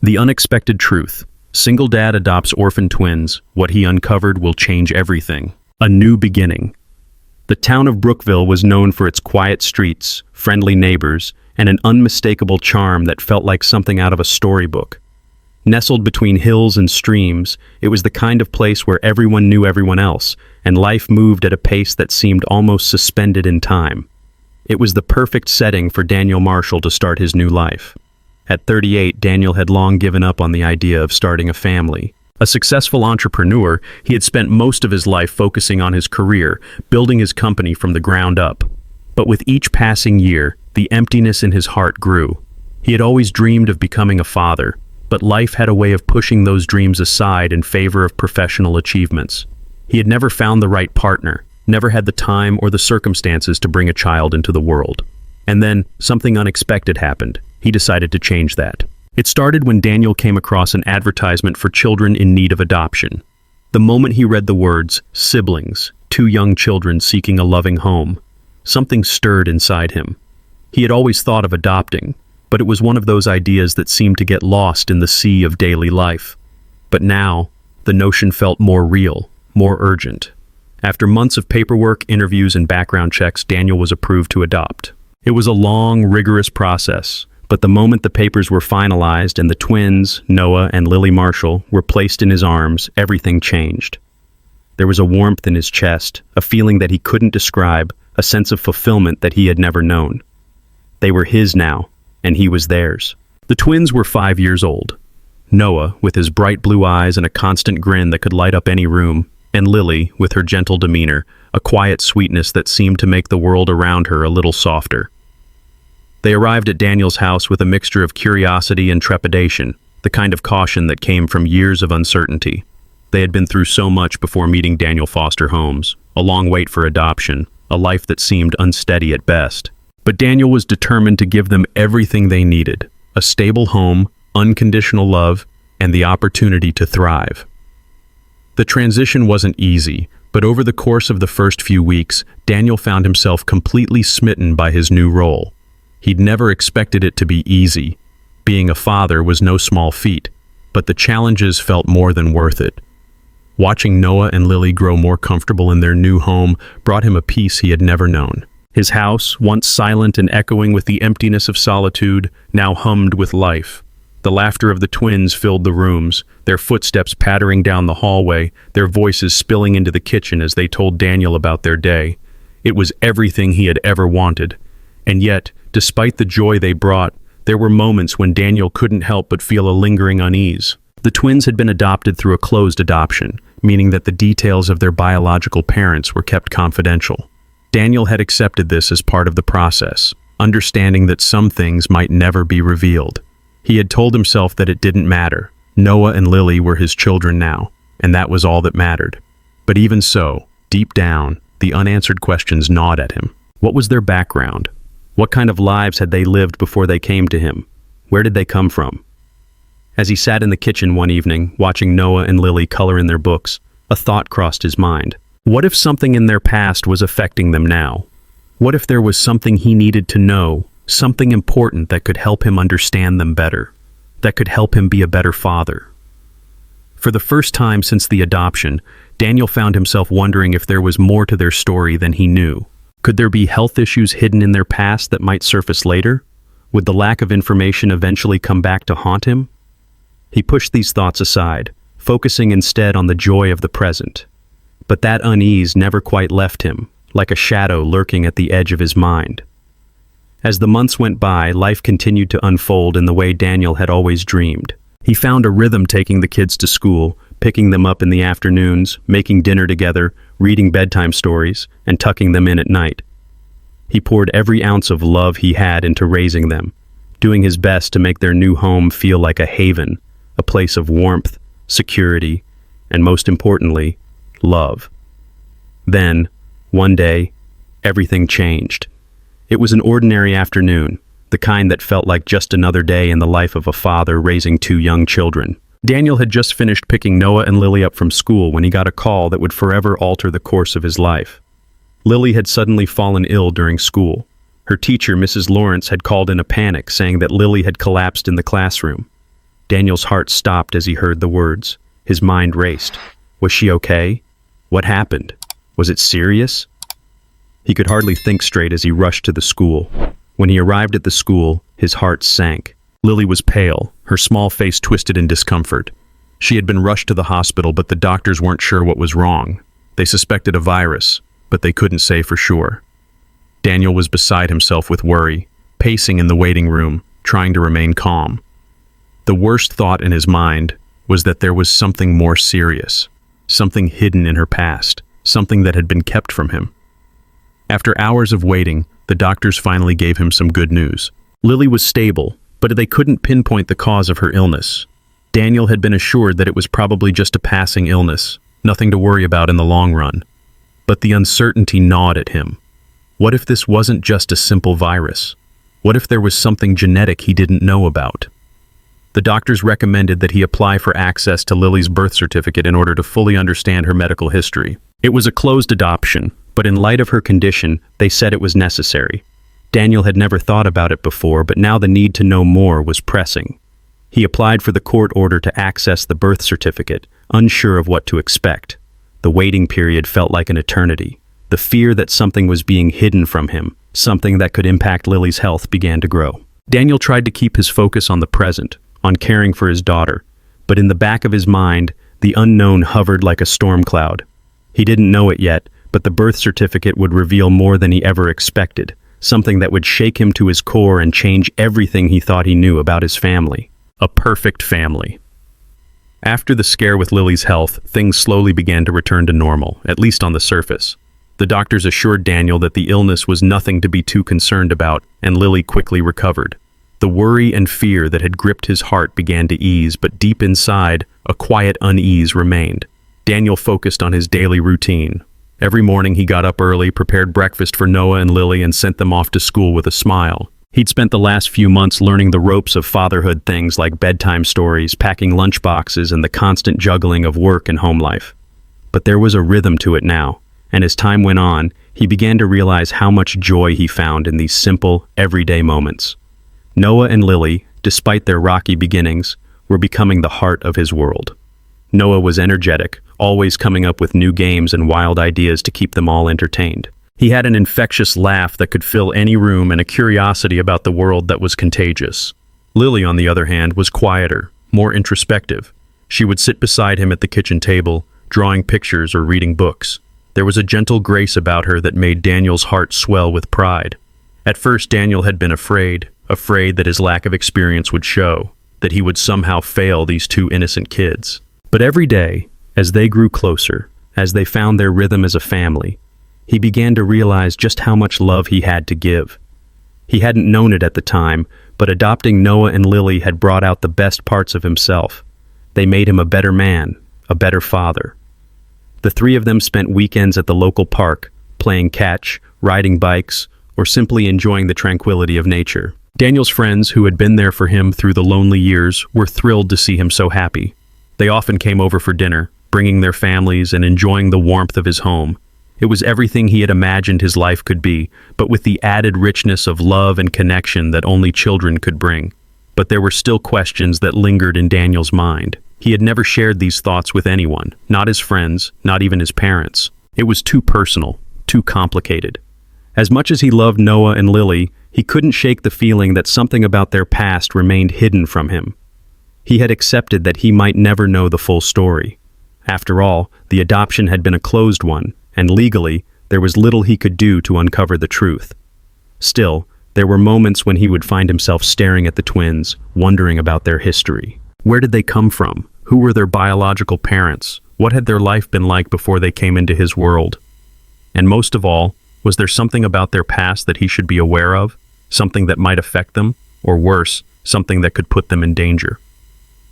The unexpected truth. Single dad adopts orphan twins. What he uncovered will change everything. A new beginning. The town of Brookville was known for its quiet streets, friendly neighbors, and an unmistakable charm that felt like something out of a storybook. Nestled between hills and streams, it was the kind of place where everyone knew everyone else, and life moved at a pace that seemed almost suspended in time. It was the perfect setting for Daniel Marshall to start his new life. At 38, Daniel had long given up on the idea of starting a family. A successful entrepreneur, he had spent most of his life focusing on his career, building his company from the ground up. But with each passing year, the emptiness in his heart grew. He had always dreamed of becoming a father, but life had a way of pushing those dreams aside in favor of professional achievements. He had never found the right partner, never had the time or the circumstances to bring a child into the world. And then, something unexpected happened. He decided to change that. It started when Daniel came across an advertisement for children in need of adoption. The moment he read the words, siblings, two young children seeking a loving home, something stirred inside him. He had always thought of adopting, but it was one of those ideas that seemed to get lost in the sea of daily life. But now, the notion felt more real, more urgent. After months of paperwork, interviews, and background checks, Daniel was approved to adopt. It was a long, rigorous process, but the moment the papers were finalized and the twins, Noah and Lily Marshall, were placed in his arms, everything changed. There was a warmth in his chest, a feeling that he couldn't describe, a sense of fulfillment that he had never known. They were his now, and he was theirs. The twins were 5 years old. Noah, with his bright blue eyes and a constant grin that could light up any room, and Lily, with her gentle demeanor, a quiet sweetness that seemed to make the world around her a little softer. They arrived at Daniel's house with a mixture of curiosity and trepidation, the kind of caution that came from years of uncertainty. They had been through so much before meeting Daniel foster homes, a long wait for adoption, a life that seemed unsteady at best. But Daniel was determined to give them everything they needed, a stable home, unconditional love, and the opportunity to thrive. The transition wasn't easy, but over the course of the first few weeks, Daniel found himself completely smitten by his new role. He'd never expected it to be easy. Being a father was no small feat, but the challenges felt more than worth it. Watching Noah and Lily grow more comfortable in their new home brought him a peace he had never known. His house, once silent and echoing with the emptiness of solitude, now hummed with life. The laughter of the twins filled the rooms, their footsteps pattering down the hallway, their voices spilling into the kitchen as they told Daniel about their day. It was everything he had ever wanted. And yet, despite the joy they brought, there were moments when Daniel couldn't help but feel a lingering unease. The twins had been adopted through a closed adoption, meaning that the details of their biological parents were kept confidential. Daniel had accepted this as part of the process, understanding that some things might never be revealed. He had told himself that it didn't matter. Noah and Lily were his children now, and that was all that mattered. But even so, deep down, the unanswered questions gnawed at him. What was their background? What kind of lives had they lived before they came to him? Where did they come from? As he sat in the kitchen one evening, watching Noah and Lily color in their books, a thought crossed his mind. What if something in their past was affecting them now? What if there was something he needed to know, something important that could help him understand them better, that could help him be a better father? For the first time since the adoption, Daniel found himself wondering if there was more to their story than he knew. Could there be health issues hidden in their past that might surface later? Would the lack of information eventually come back to haunt him? He pushed these thoughts aside, focusing instead on the joy of the present. But that unease never quite left him, like a shadow lurking at the edge of his mind. As the months went by, life continued to unfold in the way Daniel had always dreamed. He found a rhythm taking the kids to school, picking them up in the afternoons, making dinner together, reading bedtime stories, and tucking them in at night. He poured every ounce of love he had into raising them, doing his best to make their new home feel like a haven, a place of warmth, security, and most importantly, love. Then, one day, everything changed. It was an ordinary afternoon, the kind that felt like just another day in the life of a father raising two young children. Daniel had just finished picking Noah and Lily up from school when he got a call that would forever alter the course of his life. Lily had suddenly fallen ill during school. Her teacher, Mrs. Lawrence, had called in a panic, saying that Lily had collapsed in the classroom. Daniel's heart stopped as he heard the words. His mind raced. Was she okay? What happened? Was it serious? He could hardly think straight as he rushed to the school. When he arrived at the school, his heart sank. Lily was pale, her small face twisted in discomfort. She had been rushed to the hospital, but the doctors weren't sure what was wrong. They suspected a virus, but they couldn't say for sure. Daniel was beside himself with worry, pacing in the waiting room, trying to remain calm. The worst thought in his mind was that there was something more serious, something hidden in her past, something that had been kept from him. After hours of waiting, the doctors finally gave him some good news. Lily was stable, but they couldn't pinpoint the cause of her illness. Daniel had been assured that it was probably just a passing illness, nothing to worry about in the long run. But the uncertainty gnawed at him. What if this wasn't just a simple virus? What if there was something genetic he didn't know about? The doctors recommended that he apply for access to Lily's birth certificate in order to fully understand her medical history. It was a closed adoption, but in light of her condition, they said it was necessary. Daniel had never thought about it before, but now the need to know more was pressing. He applied for the court order to access the birth certificate, unsure of what to expect. The waiting period felt like an eternity. The fear that something was being hidden from him, something that could impact Lily's health, began to grow. Daniel tried to keep his focus on the present, on caring for his daughter, but in the back of his mind, the unknown hovered like a storm cloud. He didn't know it yet, but the birth certificate would reveal more than he ever expected, something that would shake him to his core and change everything he thought he knew about his family. A perfect family. After the scare with Lily's health, things slowly began to return to normal, at least on the surface. The doctors assured Daniel that the illness was nothing to be too concerned about, and Lily quickly recovered. The worry and fear that had gripped his heart began to ease, but deep inside, a quiet unease remained. Daniel focused on his daily routine. Every morning he got up early, prepared breakfast for Noah and Lily, and sent them off to school with a smile. He'd spent the last few months learning the ropes of fatherhood, things like bedtime stories, packing lunchboxes, and the constant juggling of work and home life. But there was a rhythm to it now, and as time went on, he began to realize how much joy he found in these simple, everyday moments. Noah and Lily, despite their rocky beginnings, were becoming the heart of his world. Noah was energetic, always coming up with new games and wild ideas to keep them all entertained. He had an infectious laugh that could fill any room and a curiosity about the world that was contagious. Lily, on the other hand, was quieter, more introspective. She would sit beside him at the kitchen table, drawing pictures or reading books. There was a gentle grace about her that made Daniel's heart swell with pride. At first, Daniel had been afraid that his lack of experience would show, that he would somehow fail these two innocent kids. But every day, as they grew closer, as they found their rhythm as a family, he began to realize just how much love he had to give. He hadn't known it at the time, but adopting Noah and Lily had brought out the best parts of himself. They made him a better man, a better father. The three of them spent weekends at the local park, playing catch, riding bikes, or simply enjoying the tranquility of nature. Daniel's friends, who had been there for him through the lonely years, were thrilled to see him so happy. They often came over for dinner, bringing their families and enjoying the warmth of his home. It was everything he had imagined his life could be, but with the added richness of love and connection that only children could bring. But there were still questions that lingered in Daniel's mind. He had never shared these thoughts with anyone, not his friends, not even his parents. It was too personal, too complicated. As much as he loved Noah and Lily, he couldn't shake the feeling that something about their past remained hidden from him. He had accepted that he might never know the full story. After all, the adoption had been a closed one, and legally, there was little he could do to uncover the truth. Still, there were moments when he would find himself staring at the twins, wondering about their history. Where did they come from? Who were their biological parents? What had their life been like before they came into his world? And most of all, was there something about their past that he should be aware of? Something that might affect them? Or worse, something that could put them in danger?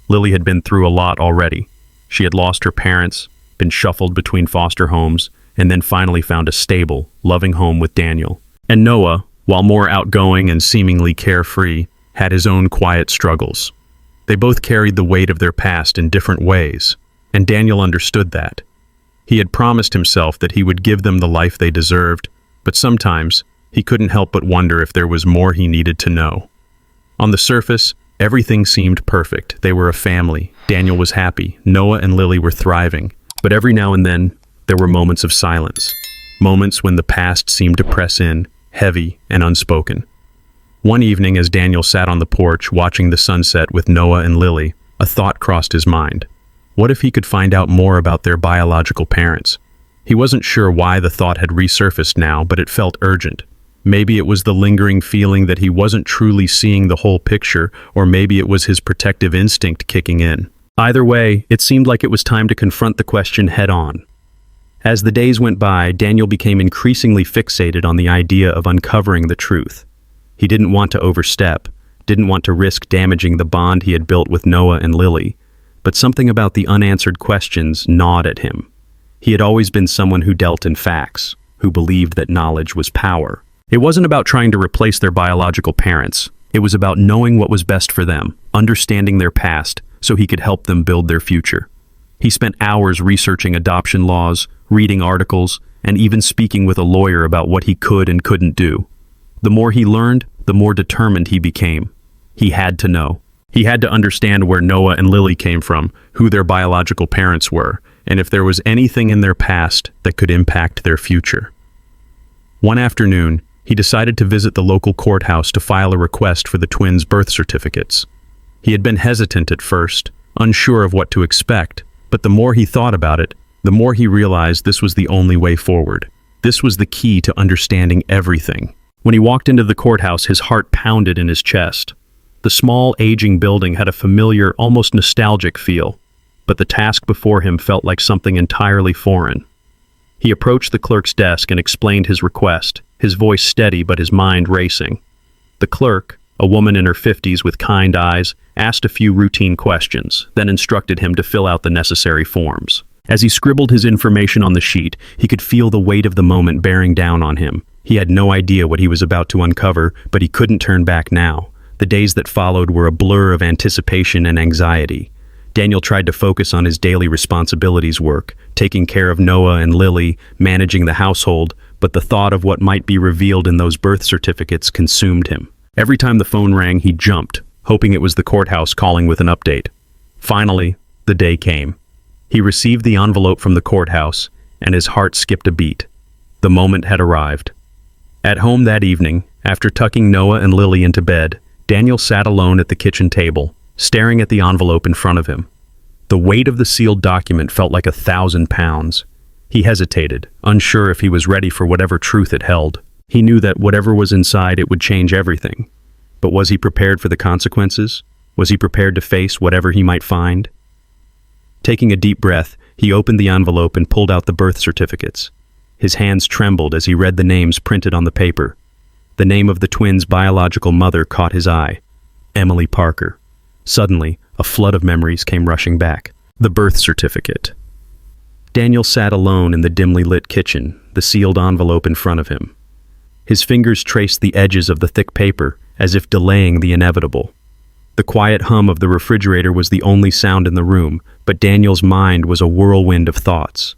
Lily had been through a lot already. She had lost her parents, been shuffled between foster homes, and then finally found a stable, loving home with Daniel. And Noah, while more outgoing and seemingly carefree, had his own quiet struggles. They both carried the weight of their past in different ways, and Daniel understood that. He had promised himself that he would give them the life they deserved, but sometimes he couldn't help but wonder if there was more he needed to know. On the surface, Everything seemed perfect. They were a family. Daniel was happy. Noah and Lily were thriving. But every now and then, there were moments of silence. Moments when the past seemed to press in, heavy and unspoken. One evening, as Daniel sat on the porch watching the sunset with Noah and Lily, a thought crossed his mind. What if he could find out more about their biological parents? He wasn't sure why the thought had resurfaced now, but it felt urgent. Maybe it was the lingering feeling that he wasn't truly seeing the whole picture, or maybe it was his protective instinct kicking in. Either way, it seemed like it was time to confront the question head-on. As the days went by, Daniel became increasingly fixated on the idea of uncovering the truth. He didn't want to overstep, didn't want to risk damaging the bond he had built with Noah and Lily, but something about the unanswered questions gnawed at him. He had always been someone who dealt in facts, who believed that knowledge was power. It wasn't about trying to replace their biological parents. It was about knowing what was best for them, understanding their past, so he could help them build their future. He spent hours researching adoption laws, reading articles, and even speaking with a lawyer about what he could and couldn't do. The more he learned, the more determined he became. He had to know. He had to understand where Noah and Lily came from, who their biological parents were, and if there was anything in their past that could impact their future. One afternoon, he decided to visit the local courthouse to file a request for the twins' birth certificates. He had been hesitant at first, unsure of what to expect, but the more he thought about it, the more he realized this was the only way forward. This was the key to understanding everything. When he walked into the courthouse, his heart pounded in his chest. The small, aging building had a familiar, almost nostalgic feel, but the task before him felt like something entirely foreign. He approached the clerk's desk and explained his request, his voice steady but his mind racing. The clerk, a woman in her 50s with kind eyes, asked a few routine questions, then instructed him to fill out the necessary forms. As he scribbled his information on the sheet, he could feel the weight of the moment bearing down on him. He had no idea what he was about to uncover, but he couldn't turn back now. The days that followed were a blur of anticipation and anxiety. Daniel tried to focus on his daily responsibilities work, taking care of Noah and Lily, managing the household, but the thought of what might be revealed in those birth certificates consumed him. Every time the phone rang, he jumped, hoping it was the courthouse calling with an update. Finally, the day came. He received the envelope from the courthouse, and his heart skipped a beat. The moment had arrived. At home that evening, after tucking Noah and Lily into bed, Daniel sat alone at the kitchen table, staring at the envelope in front of him. The weight of the sealed document felt like 1,000 pounds. He hesitated, unsure if he was ready for whatever truth it held. He knew that whatever was inside, it would change everything. But was he prepared for the consequences? Was he prepared to face whatever he might find? Taking a deep breath, he opened the envelope and pulled out the birth certificates. His hands trembled as he read the names printed on the paper. The name of the twins' biological mother caught his eye. Emily Parker. Suddenly, a flood of memories came rushing back. The birth certificate. Daniel sat alone in the dimly lit kitchen, the sealed envelope in front of him. His fingers traced the edges of the thick paper, as if delaying the inevitable. The quiet hum of the refrigerator was the only sound in the room, but Daniel's mind was a whirlwind of thoughts.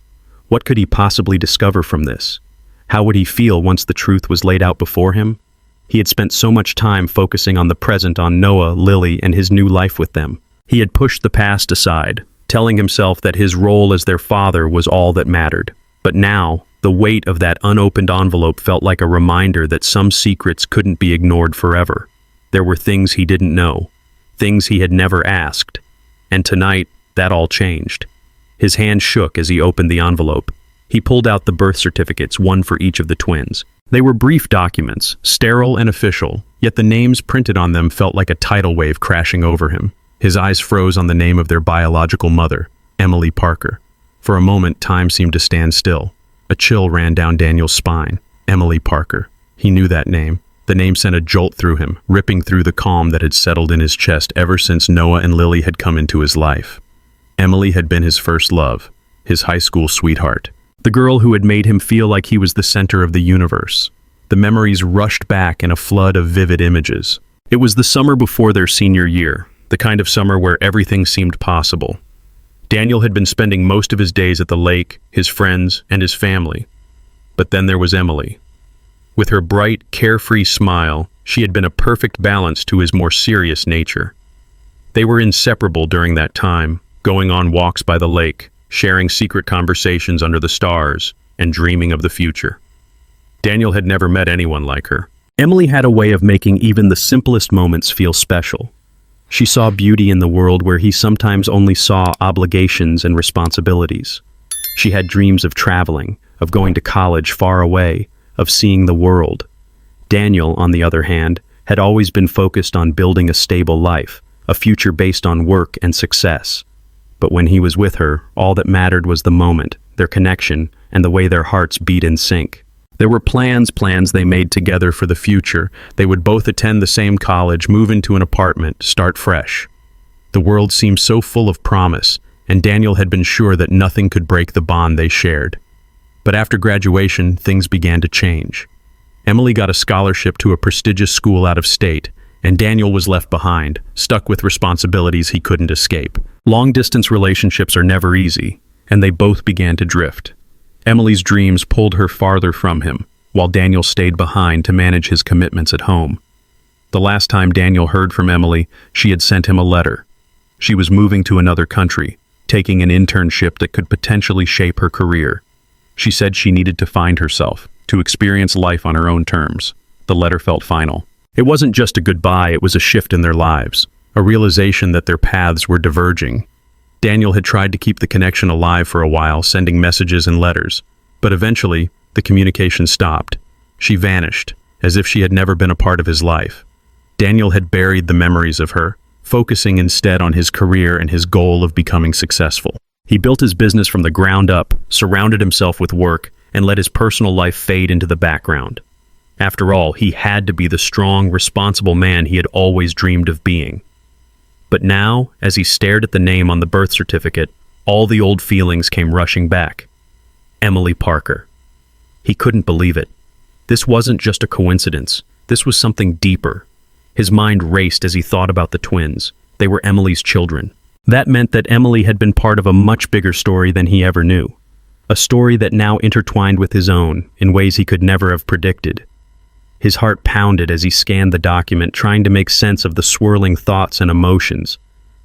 What could he possibly discover from this? How would he feel once the truth was laid out before him? He had spent so much time focusing on the present, on Noah, Lily, and his new life with them. He had pushed the past aside, telling himself that his role as their father was all that mattered. But now, the weight of that unopened envelope felt like a reminder that some secrets couldn't be ignored forever. There were things he didn't know, things he had never asked. And tonight, that all changed. His hand shook as he opened the envelope. He pulled out the birth certificates, one for each of the twins. They were brief documents, sterile and official, yet the names printed on them felt like a tidal wave crashing over him. His eyes froze on the name of their biological mother, Emily Parker. For a moment, time seemed to stand still. A chill ran down Daniel's spine. Emily Parker. He knew that name. The name sent a jolt through him, ripping through the calm that had settled in his chest ever since Noah and Lily had come into his life. Emily had been his first love, his high school sweetheart. The girl who had made him feel like he was the center of the universe. The memories rushed back in a flood of vivid images. It was the summer before their senior year, the kind of summer where everything seemed possible. Daniel had been spending most of his days at the lake, his friends, and his family. But then there was Emily. With her bright, carefree smile, she had been a perfect balance to his more serious nature. They were inseparable during that time, going on walks by the lake, sharing secret conversations under the stars, and dreaming of the future. Daniel had never met anyone like her. Emily had a way of making even the simplest moments feel special. She saw beauty in the world where he sometimes only saw obligations and responsibilities. She had dreams of traveling, of going to college far away, of seeing the world. Daniel, on the other hand, had always been focused on building a stable life, a future based on work and success. But when he was with her, all that mattered was the moment, their connection, and the way their hearts beat in sync. There were plans they made together for the future. They would both attend the same college, move into an apartment, start fresh. The world seemed so full of promise, and Daniel had been sure that nothing could break the bond they shared. But after graduation, things began to change. Emily got a scholarship to a prestigious school out of state, and Daniel was left behind, stuck with responsibilities he couldn't escape. Long-distance relationships are never easy, and they both began to drift. Emily's dreams pulled her farther from him, while Daniel stayed behind to manage his commitments at home. The last time Daniel heard from Emily, she had sent him a letter. She was moving to another country, taking an internship that could potentially shape her career. She said she needed to find herself, to experience life on her own terms. The letter felt final. It wasn't just a goodbye, it was a shift in their lives, a realization that their paths were diverging. Daniel had tried to keep the connection alive for a while, sending messages and letters, but eventually, the communication stopped. She vanished, as if she had never been a part of his life. Daniel had buried the memories of her, focusing instead on his career and his goal of becoming successful. He built his business from the ground up, surrounded himself with work, and let his personal life fade into the background. After all, he had to be the strong, responsible man he had always dreamed of being. But now, as he stared at the name on the birth certificate, all the old feelings came rushing back. Emily Parker. He couldn't believe it. This wasn't just a coincidence. This was something deeper. His mind raced as he thought about the twins. They were Emily's children. That meant that Emily had been part of a much bigger story than he ever knew. A story that now intertwined with his own in ways he could never have predicted. His heart pounded as he scanned the document, trying to make sense of the swirling thoughts and emotions.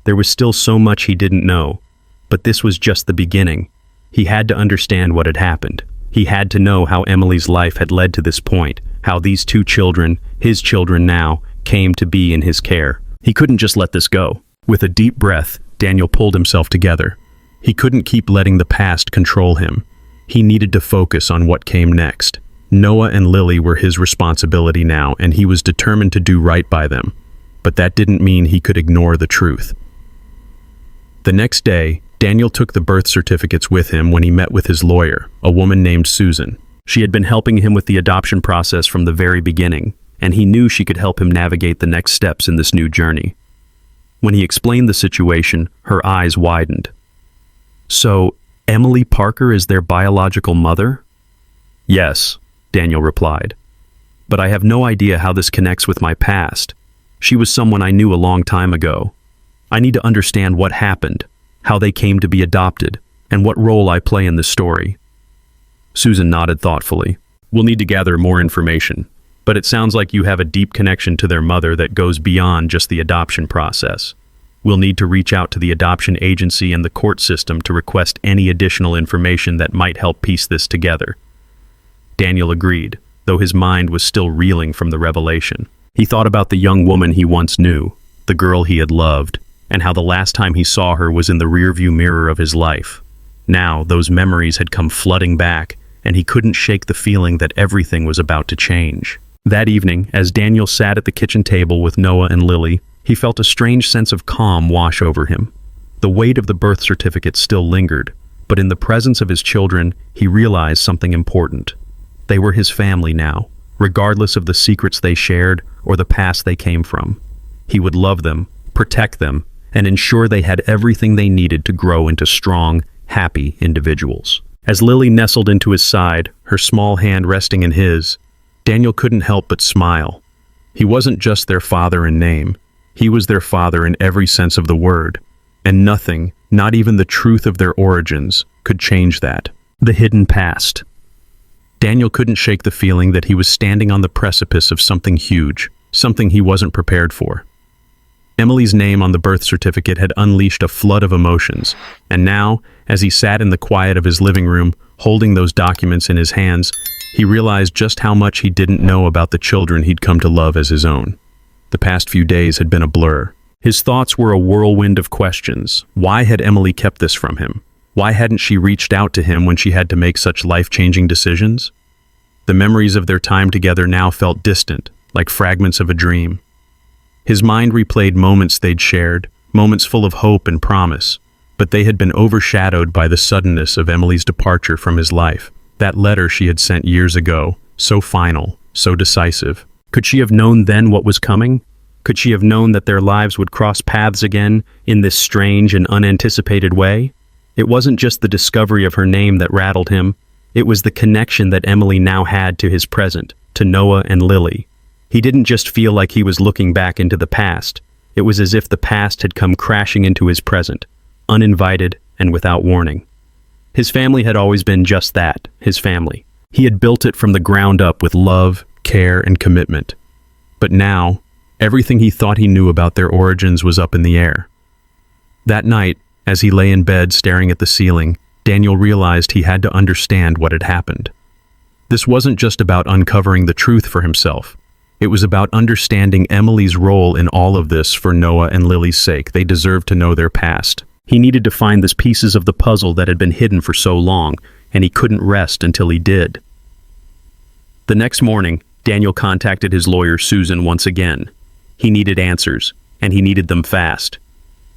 There was still so much he didn't know, but this was just the beginning. He had to understand what had happened. He had to know how Emily's life had led to this point, how these two children, his children now, came to be in his care. He couldn't just let this go. With a deep breath, Daniel pulled himself together. He couldn't keep letting the past control him. He needed to focus on what came next. Noah and Lily were his responsibility now, and he was determined to do right by them. But that didn't mean he could ignore the truth. The next day, Daniel took the birth certificates with him when he met with his lawyer, a woman named Susan. She had been helping him with the adoption process from the very beginning, and he knew she could help him navigate the next steps in this new journey. When he explained the situation, her eyes widened. "So, Emily Parker is their biological mother?" "Yes," Daniel replied. "But I have no idea how this connects with my past. She was someone I knew a long time ago. I need to understand what happened, how they came to be adopted, and what role I play in this story." Susan nodded thoughtfully. "We'll need to gather more information, but it sounds like you have a deep connection to their mother that goes beyond just the adoption process. We'll need to reach out to the adoption agency and the court system to request any additional information that might help piece this together." Daniel agreed, though his mind was still reeling from the revelation. He thought about the young woman he once knew, the girl he had loved, and how the last time he saw her was in the rearview mirror of his life. Now, those memories had come flooding back, and he couldn't shake the feeling that everything was about to change. That evening, as Daniel sat at the kitchen table with Noah and Lily, he felt a strange sense of calm wash over him. The weight of the birth certificate still lingered, but in the presence of his children, he realized something important. They were his family now, regardless of the secrets they shared or the past they came from. He would love them, protect them, and ensure they had everything they needed to grow into strong, happy individuals. As Lily nestled into his side, her small hand resting in his, Daniel couldn't help but smile. He wasn't just their father in name. He was their father in every sense of the word, and nothing, not even the truth of their origins, could change that. The hidden past. Daniel couldn't shake the feeling that he was standing on the precipice of something huge, something he wasn't prepared for. Emily's name on the birth certificate had unleashed a flood of emotions, and now, as he sat in the quiet of his living room, holding those documents in his hands, he realized just how much he didn't know about the children he'd come to love as his own. The past few days had been a blur. His thoughts were a whirlwind of questions. Why had Emily kept this from him? Why hadn't she reached out to him when she had to make such life-changing decisions? The memories of their time together now felt distant, like fragments of a dream. His mind replayed moments they'd shared, moments full of hope and promise, but they had been overshadowed by the suddenness of Emily's departure from his life. That letter she had sent years ago, so final, so decisive. Could she have known then what was coming? Could she have known that their lives would cross paths again in this strange and unanticipated way? It wasn't just the discovery of her name that rattled him. It was the connection that Emily now had to his present, to Noah and Lily. He didn't just feel like he was looking back into the past. It was as if the past had come crashing into his present, uninvited and without warning. His family had always been just that, his family. He had built it from the ground up with love, care, and commitment. But now, everything he thought he knew about their origins was up in the air. That night, as he lay in bed staring at the ceiling, Daniel realized he had to understand what had happened. This wasn't just about uncovering the truth for himself. It was about understanding Emily's role in all of this for Noah and Lily's sake. They deserved to know their past. He needed to find the pieces of the puzzle that had been hidden for so long, and he couldn't rest until he did. The next morning, Daniel contacted his lawyer Susan once again. He needed answers, and he needed them fast.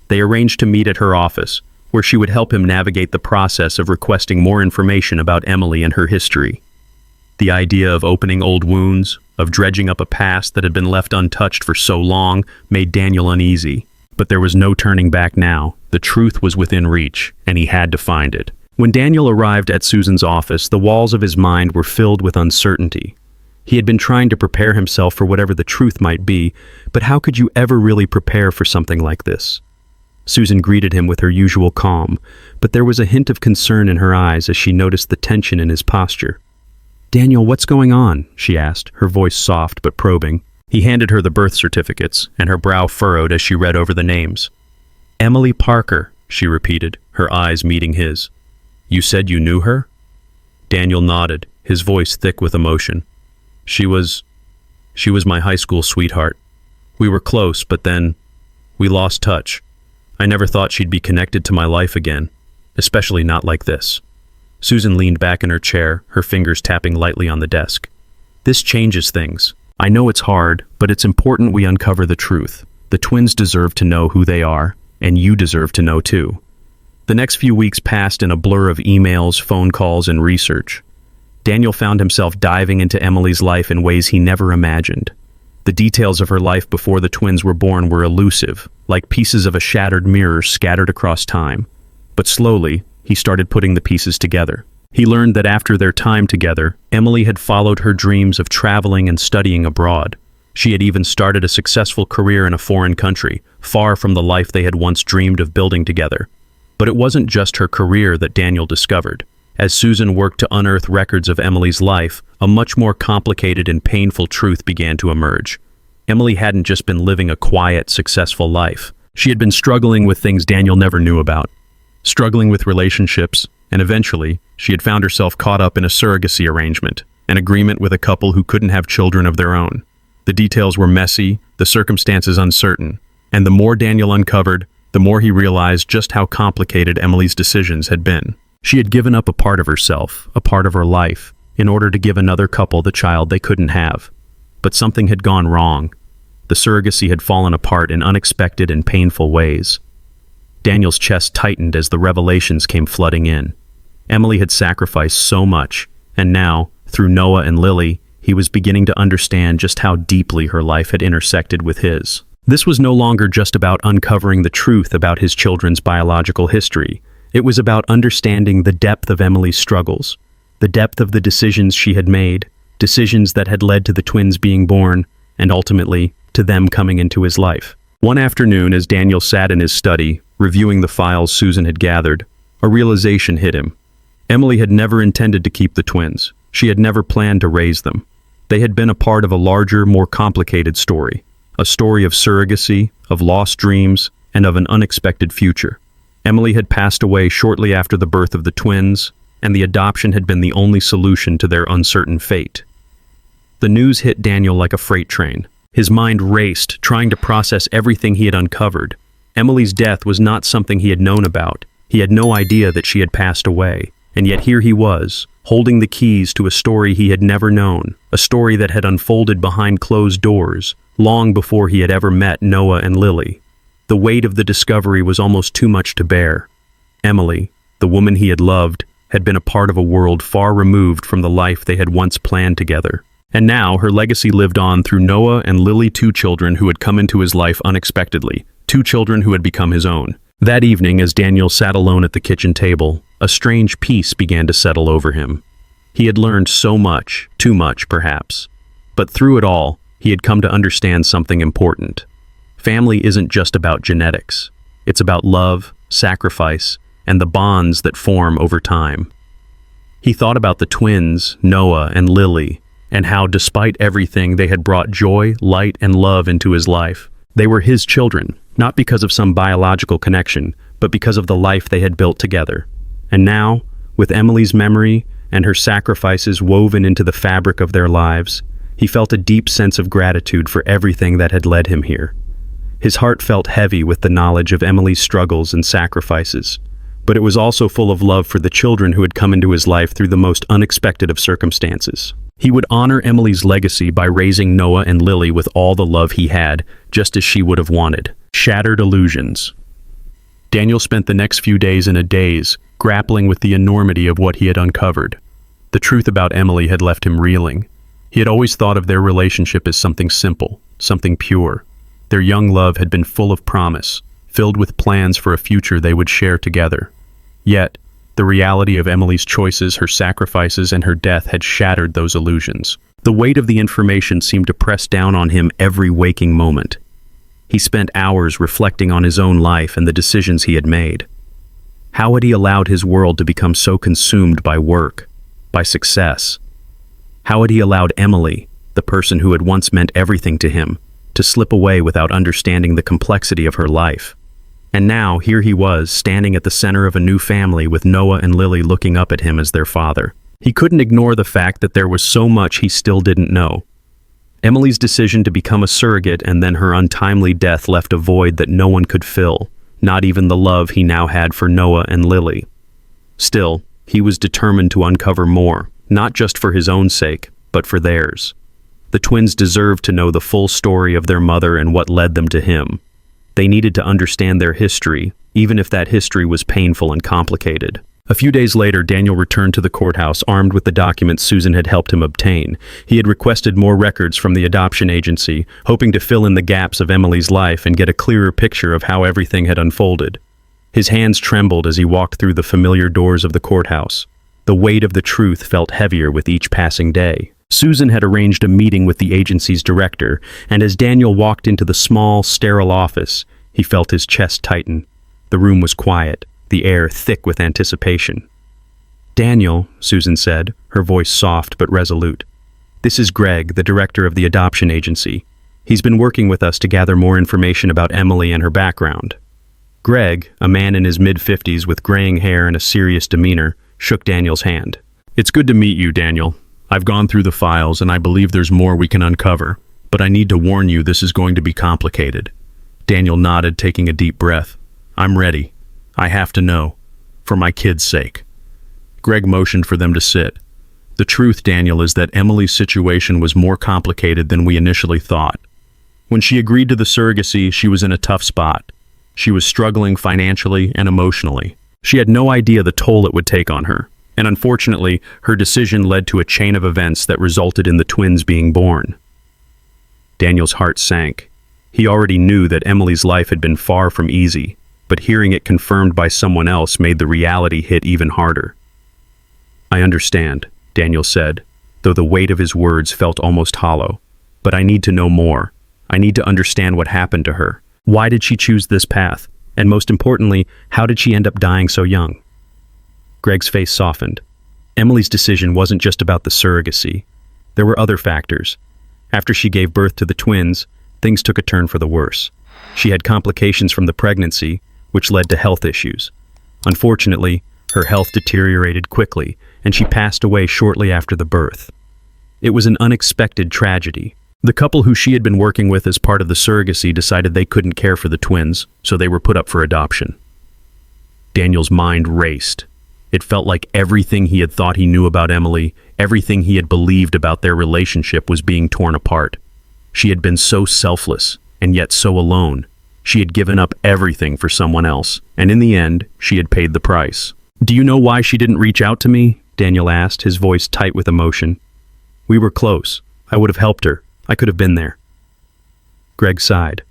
They arranged to meet at her office, where she would help him navigate the process of requesting more information about Emily and her history. The idea of opening old wounds, of dredging up a past that had been left untouched for so long, made Daniel uneasy. But there was no turning back now. The truth was within reach, and he had to find it. When Daniel arrived at Susan's office, the walls of his mind were filled with uncertainty. He had been trying to prepare himself for whatever the truth might be, but how could you ever really prepare for something like this? Susan greeted him with her usual calm, but there was a hint of concern in her eyes as she noticed the tension in his posture. "Daniel, what's going on?" she asked, her voice soft but probing. He handed her the birth certificates, and her brow furrowed as she read over the names. "Emily Parker," she repeated, her eyes meeting his. "You said you knew her?" Daniel nodded, his voice thick with emotion. She was my high school sweetheart. We were close, but then we lost touch. I never thought she'd be connected to my life again, especially not like this." Susan leaned back in her chair, her fingers tapping lightly on the desk. "This changes things. I know it's hard, but it's important we uncover the truth. The twins deserve to know who they are, and you deserve to know too." The next few weeks passed in a blur of emails, phone calls, and research. Daniel found himself diving into Emily's life in ways he never imagined. The details of her life before the twins were born were elusive, like pieces of a shattered mirror scattered across time. But slowly, he started putting the pieces together. He learned that after their time together, Emily had followed her dreams of traveling and studying abroad. She had even started a successful career in a foreign country, far from the life they had once dreamed of building together. But it wasn't just her career that Daniel discovered. As Susan worked to unearth records of Emily's life, a much more complicated and painful truth began to emerge. Emily hadn't just been living a quiet, successful life. She had been struggling with things Daniel never knew about. Struggling with relationships, and eventually, she had found herself caught up in a surrogacy arrangement, an agreement with a couple who couldn't have children of their own. The details were messy, the circumstances uncertain, and the more Daniel uncovered, the more he realized just how complicated Emily's decisions had been. She had given up a part of herself, a part of her life, in order to give another couple the child they couldn't have. But something had gone wrong. The surrogacy had fallen apart in unexpected and painful ways. Daniel's chest tightened as the revelations came flooding in. Emily had sacrificed so much, and now, through Noah and Lily, he was beginning to understand just how deeply her life had intersected with his. This was no longer just about uncovering the truth about his children's biological history. It was about understanding the depth of Emily's struggles, the depth of the decisions she had made, decisions that had led to the twins being born, and ultimately, to them coming into his life. One afternoon, as Daniel sat in his study, reviewing the files Susan had gathered, a realization hit him. Emily had never intended to keep the twins. She had never planned to raise them. They had been a part of a larger, more complicated story, a story of surrogacy, of lost dreams, and of an unexpected future. Emily had passed away shortly after the birth of the twins, and the adoption had been the only solution to their uncertain fate. The news hit Daniel like a freight train. His mind raced, trying to process everything he had uncovered. Emily's death was not something he had known about. He had no idea that she had passed away, and yet here he was, holding the keys to a story he had never known, a story that had unfolded behind closed doors, long before he had ever met Noah and Lily. The weight of the discovery was almost too much to bear. Emily, the woman he had loved, had been a part of a world far removed from the life they had once planned together. And now her legacy lived on through Noah and Lily, two children who had come into his life unexpectedly, two children who had become his own. That evening, as Daniel sat alone at the kitchen table, a strange peace began to settle over him. He had learned so much, too much perhaps. But through it all, he had come to understand something important. Family isn't just about genetics. It's about love, sacrifice, and the bonds that form over time. He thought about the twins, Noah and Lily, and how, despite everything, they had brought joy, light, and love into his life. They were his children, not because of some biological connection, but because of the life they had built together. And now, with Emily's memory and her sacrifices woven into the fabric of their lives, he felt a deep sense of gratitude for everything that had led him here. His heart felt heavy with the knowledge of Emily's struggles and sacrifices, but it was also full of love for the children who had come into his life through the most unexpected of circumstances. He would honor Emily's legacy by raising Noah and Lily with all the love he had, just as she would have wanted. Shattered illusions. Daniel spent the next few days in a daze, grappling with the enormity of what he had uncovered. The truth about Emily had left him reeling. He had always thought of their relationship as something simple, something pure. Their young love had been full of promise, filled with plans for a future they would share together. Yet, the reality of Emily's choices, her sacrifices, and her death had shattered those illusions. The weight of the information seemed to press down on him every waking moment. He spent hours reflecting on his own life and the decisions he had made. How had he allowed his world to become so consumed by work, by success? How had he allowed Emily, the person who had once meant everything to him, to slip away without understanding the complexity of her life? And now, here he was, standing at the center of a new family with Noah and Lily looking up at him as their father. He couldn't ignore the fact that there was so much he still didn't know. Emily's decision to become a surrogate and then her untimely death left a void that no one could fill, not even the love he now had for Noah and Lily. Still, he was determined to uncover more, not just for his own sake, but for theirs. The twins deserved to know the full story of their mother and what led them to him. They needed to understand their history, even if that history was painful and complicated. A few days later, Daniel returned to the courthouse armed with the documents Susan had helped him obtain. He had requested more records from the adoption agency, hoping to fill in the gaps of Emily's life and get a clearer picture of how everything had unfolded. His hands trembled as he walked through the familiar doors of the courthouse. The weight of the truth felt heavier with each passing day. Susan had arranged a meeting with the agency's director, and as Daniel walked into the small, sterile office, he felt his chest tighten. The room was quiet, the air thick with anticipation. "Daniel," Susan said, her voice soft but resolute. "This is Greg, the director of the adoption agency. He's been working with us to gather more information about Emily and her background." Greg, a man in his mid-50s with graying hair and a serious demeanor, shook Daniel's hand. "It's good to meet you, Daniel. I've gone through the files and I believe there's more we can uncover, but I need to warn you this is going to be complicated." Daniel nodded, taking a deep breath. "I'm ready. I have to know. For my kids' sake." Greg motioned for them to sit. "The truth, Daniel, is that Emily's situation was more complicated than we initially thought. When she agreed to the surrogacy, she was in a tough spot. She was struggling financially and emotionally. She had no idea the toll it would take on her. And unfortunately, her decision led to a chain of events that resulted in the twins being born." Daniel's heart sank. He already knew that Emily's life had been far from easy, but hearing it confirmed by someone else made the reality hit even harder. "I understand," Daniel said, though the weight of his words felt almost hollow. "But I need to know more. I need to understand what happened to her. Why did she choose this path? And most importantly, how did she end up dying so young?" Greg's face softened. Emily's decision wasn't just about the surrogacy. There were other factors. After she gave birth to the twins, things took a turn for the worse. She had complications from the pregnancy, which led to health issues. Unfortunately, her health deteriorated quickly, and she passed away shortly after the birth. It was an unexpected tragedy. The couple who she had been working with as part of the surrogacy decided they couldn't care for the twins, so they were put up for adoption. Daniel's mind raced. It felt like everything he had thought he knew about Emily, everything he had believed about their relationship was being torn apart. She had been so selfless, and yet so alone. She had given up everything for someone else, and in the end, she had paid the price. "Do you know why she didn't reach out to me?" Daniel asked, his voice tight with emotion. "We were close. I would have helped her. I could have been there." Greg sighed.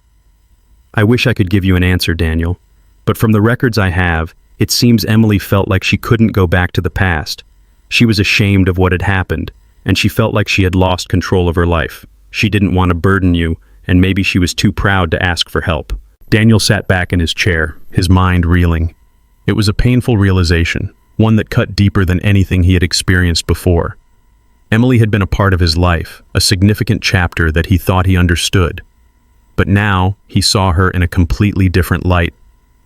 "I wish I could give you an answer, Daniel, but from the records I have, it seems Emily felt like she couldn't go back to the past. She was ashamed of what had happened, and she felt like she had lost control of her life. She didn't want to burden you, and maybe she was too proud to ask for help." Daniel sat back in his chair, his mind reeling. It was a painful realization, one that cut deeper than anything he had experienced before. Emily had been a part of his life, a significant chapter that he thought he understood. But now, he saw her in a completely different light.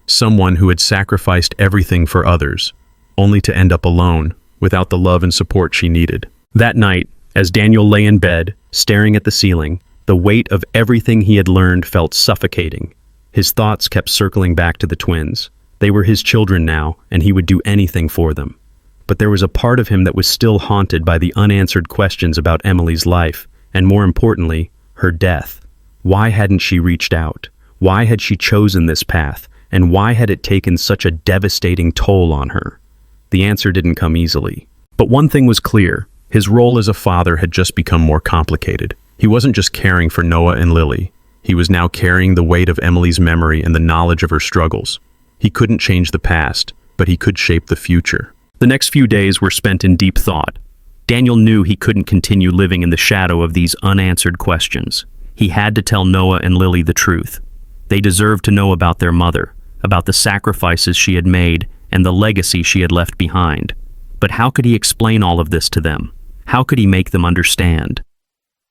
Someone who had sacrificed everything for others, only to end up alone, without the love and support she needed. That night, as Daniel lay in bed, staring at the ceiling, the weight of everything he had learned felt suffocating. His thoughts kept circling back to the twins. They were his children now, and he would do anything for them. But there was a part of him that was still haunted by the unanswered questions about Emily's life, and more importantly, her death. Why hadn't she reached out? Why had she chosen this path? And why had it taken such a devastating toll on her? The answer didn't come easily. But one thing was clear. His role as a father had just become more complicated. He wasn't just caring for Noah and Lily. He was now carrying the weight of Emily's memory and the knowledge of her struggles. He couldn't change the past, but he could shape the future. The next few days were spent in deep thought. Daniel knew he couldn't continue living in the shadow of these unanswered questions. He had to tell Noah and Lily the truth. They deserved to know about their mother, about the sacrifices she had made, and the legacy she had left behind. But how could he explain all of this to them? How could he make them understand?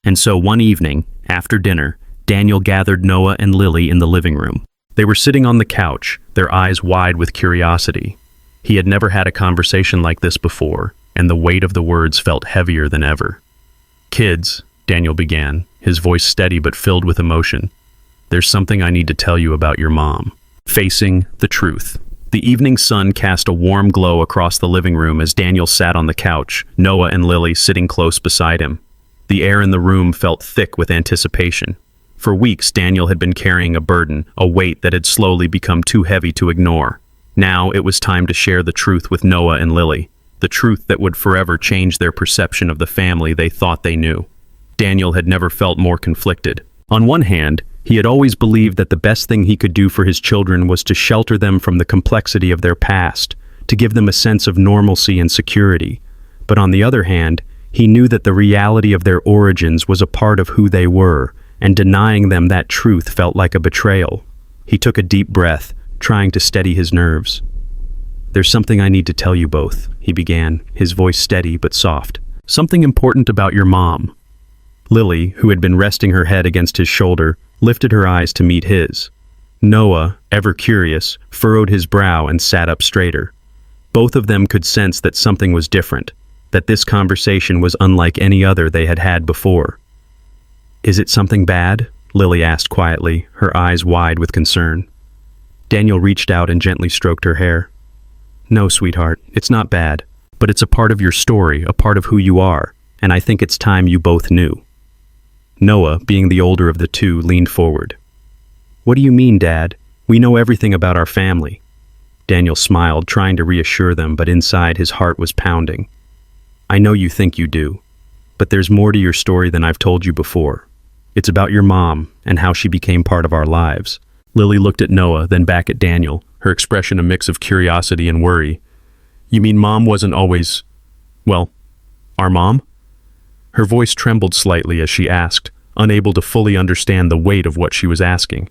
And so one evening, after dinner, Daniel gathered Noah and Lily in the living room. They were sitting on the couch, their eyes wide with curiosity. He had never had a conversation like this before, and the weight of the words felt heavier than ever. "Kids," Daniel began, his voice steady but filled with emotion, "there's something I need to tell you about your mom." Facing the truth. The evening sun cast a warm glow across the living room as Daniel sat on the couch, Noah and Lily sitting close beside him. The air in the room felt thick with anticipation. For weeks, Daniel had been carrying a burden, a weight that had slowly become too heavy to ignore. Now it was time to share the truth with Noah and Lily, the truth that would forever change their perception of the family they thought they knew. Daniel had never felt more conflicted. On one hand, he had always believed that the best thing he could do for his children was to shelter them from the complexity of their past, to give them a sense of normalcy and security. But on the other hand, he knew that the reality of their origins was a part of who they were, and denying them that truth felt like a betrayal. He took a deep breath, trying to steady his nerves. "There's something I need to tell you both," he began, his voice steady but soft. "Something important about your mom." Lily, who had been resting her head against his shoulder, lifted her eyes to meet his. Noah, ever curious, furrowed his brow and sat up straighter. Both of them could sense that something was different, that this conversation was unlike any other they had had before. "Is it something bad?" Lily asked quietly, her eyes wide with concern. Daniel reached out and gently stroked her hair. "No, sweetheart, it's not bad, but it's a part of your story, a part of who you are, and I think it's time you both knew." Noah, being the older of the two, leaned forward. "What do you mean, Dad? We know everything about our family." Daniel smiled, trying to reassure them, but inside his heart was pounding. "I know you think you do, but there's more to your story than I've told you before. It's about your mom and how she became part of our lives." Lily looked at Noah, then back at Daniel, her expression a mix of curiosity and worry. "You mean Mom wasn't always, well, our mom?" Her voice trembled slightly as she asked, unable to fully understand the weight of what she was asking.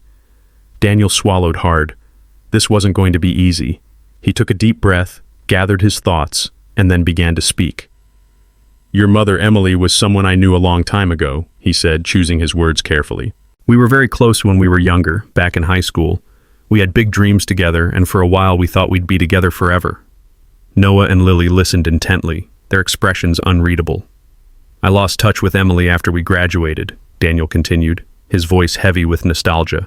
Daniel swallowed hard. This wasn't going to be easy. He took a deep breath, gathered his thoughts, and then began to speak. "Your mother, Emily, was someone I knew a long time ago," he said, choosing his words carefully. We were very close when we were younger, back in high school. We had big dreams together, and for a while we thought we'd be together forever. Noah and Lily listened intently, their expressions unreadable. I lost touch with Emily after we graduated, Daniel continued, his voice heavy with nostalgia.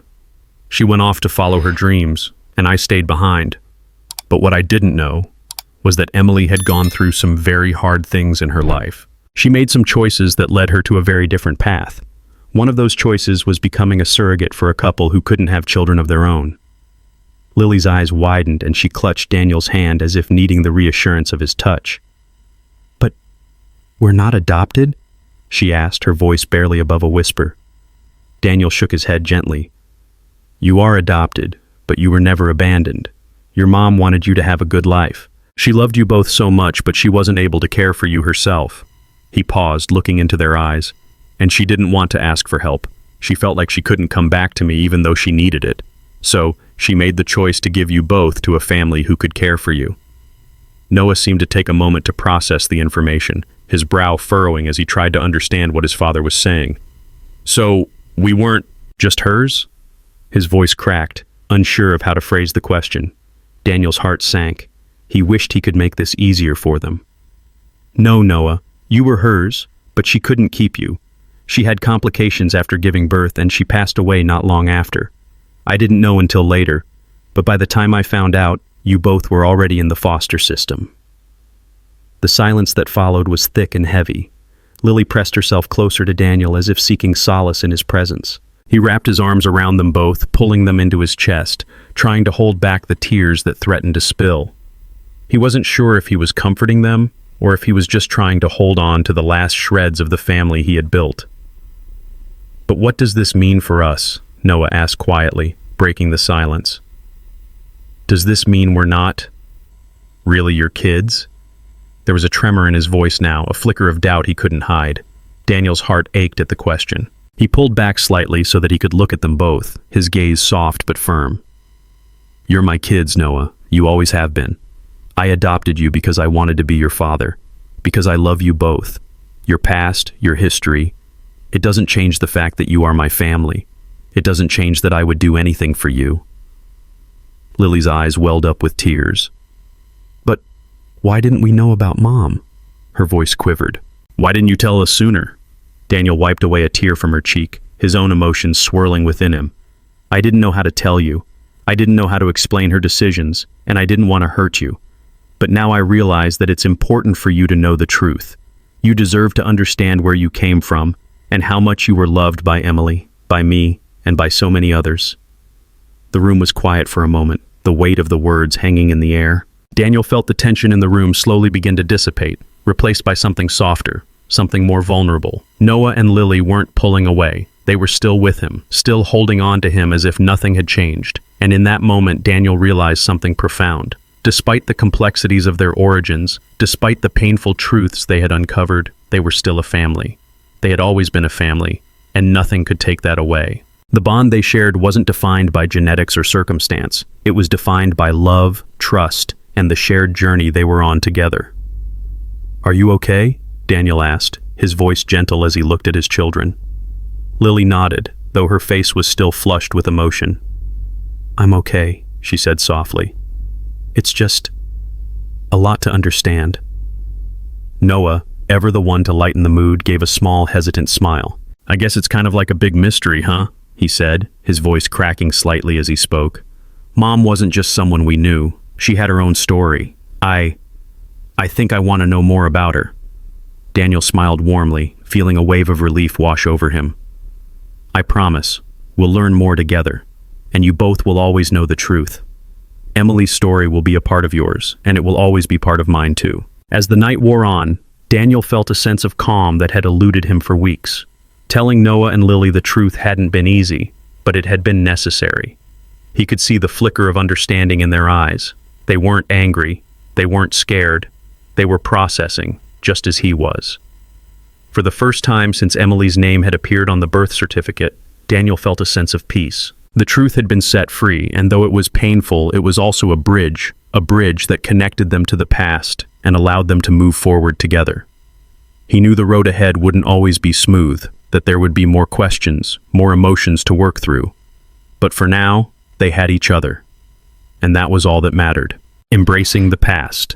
She went off to follow her dreams, and I stayed behind. But what I didn't know was that Emily had gone through some very hard things in her life. She made some choices that led her to a very different path. One of those choices was becoming a surrogate for a couple who couldn't have children of their own. Lily's eyes widened and she clutched Daniel's hand as if needing the reassurance of his touch. "But we're not adopted?" she asked, her voice barely above a whisper. Daniel shook his head gently. "You are adopted, but you were never abandoned. Your mom wanted you to have a good life. She loved you both so much, but she wasn't able to care for you herself." He paused, looking into their eyes. "And she didn't want to ask for help. She felt like she couldn't come back to me even though she needed it. So, she made the choice to give you both to a family who could care for you." Noah seemed to take a moment to process the information, his brow furrowing as he tried to understand what his father was saying. "So, we weren't just hers?" His voice cracked, unsure of how to phrase the question. Daniel's heart sank. He wished he could make this easier for them. "No, Noah, you were hers, but she couldn't keep you. She had complications after giving birth and she passed away not long after. I didn't know until later, but by the time I found out, you both were already in the foster system." The silence that followed was thick and heavy. Lily pressed herself closer to Daniel as if seeking solace in his presence. He wrapped his arms around them both, pulling them into his chest, trying to hold back the tears that threatened to spill. He wasn't sure if he was comforting them or if he was just trying to hold on to the last shreds of the family he had built. "But what does this mean for us?" Noah asked quietly, breaking the silence. "Does this mean we're not really your kids?" There was a tremor in his voice now, a flicker of doubt he couldn't hide. Daniel's heart ached at the question. He pulled back slightly so that he could look at them both, his gaze soft but firm. "You're my kids, Noah. You always have been. I adopted you because I wanted to be your father, because I love you both. Your past, your history. It doesn't change the fact that you are my family. It doesn't change that I would do anything for you." Lily's eyes welled up with tears. "But why didn't we know about Mom?" Her voice quivered. "Why didn't you tell us sooner?" Daniel wiped away a tear from her cheek, his own emotions swirling within him. "I didn't know how to tell you. I didn't know how to explain her decisions, and I didn't want to hurt you. But now I realize that it's important for you to know the truth. You deserve to understand where you came from, and how much you were loved by Emily, by me, and by so many others." The room was quiet for a moment, the weight of the words hanging in the air. Daniel felt the tension in the room slowly begin to dissipate, replaced by something softer, something more vulnerable. Noah and Lily weren't pulling away. They were still with him, still holding on to him as if nothing had changed. And in that moment, Daniel realized something profound. Despite the complexities of their origins, despite the painful truths they had uncovered, they were still a family. They had always been a family, and nothing could take that away. The bond they shared wasn't defined by genetics or circumstance. It was defined by love, trust, and the shared journey they were on together. "Are you okay?" Daniel asked, his voice gentle as he looked at his children. Lily nodded, though her face was still flushed with emotion. "I'm okay," she said softly. "It's just a lot to understand." Noah, ever the one to lighten the mood, gave a small, hesitant smile. "I guess it's kind of like a big mystery, huh?" he said, his voice cracking slightly as he spoke. "Mom wasn't just someone we knew. She had her own story. I think I want to know more about her." Daniel smiled warmly, feeling a wave of relief wash over him. "I promise, we'll learn more together, and you both will always know the truth. Emily's story will be a part of yours, and it will always be part of mine too." As the night wore on, Daniel felt a sense of calm that had eluded him for weeks. Telling Noah and Lily the truth hadn't been easy, but it had been necessary. He could see the flicker of understanding in their eyes. They weren't angry, they weren't scared, they were processing, just as he was. For the first time since Emily's name had appeared on the birth certificate, Daniel felt a sense of peace. The truth had been set free, and though it was painful, it was also a bridge that connected them to the past and allowed them to move forward together. He knew the road ahead wouldn't always be smooth, that there would be more questions, more emotions to work through. But for now, they had each other. And that was all that mattered. Embracing the past.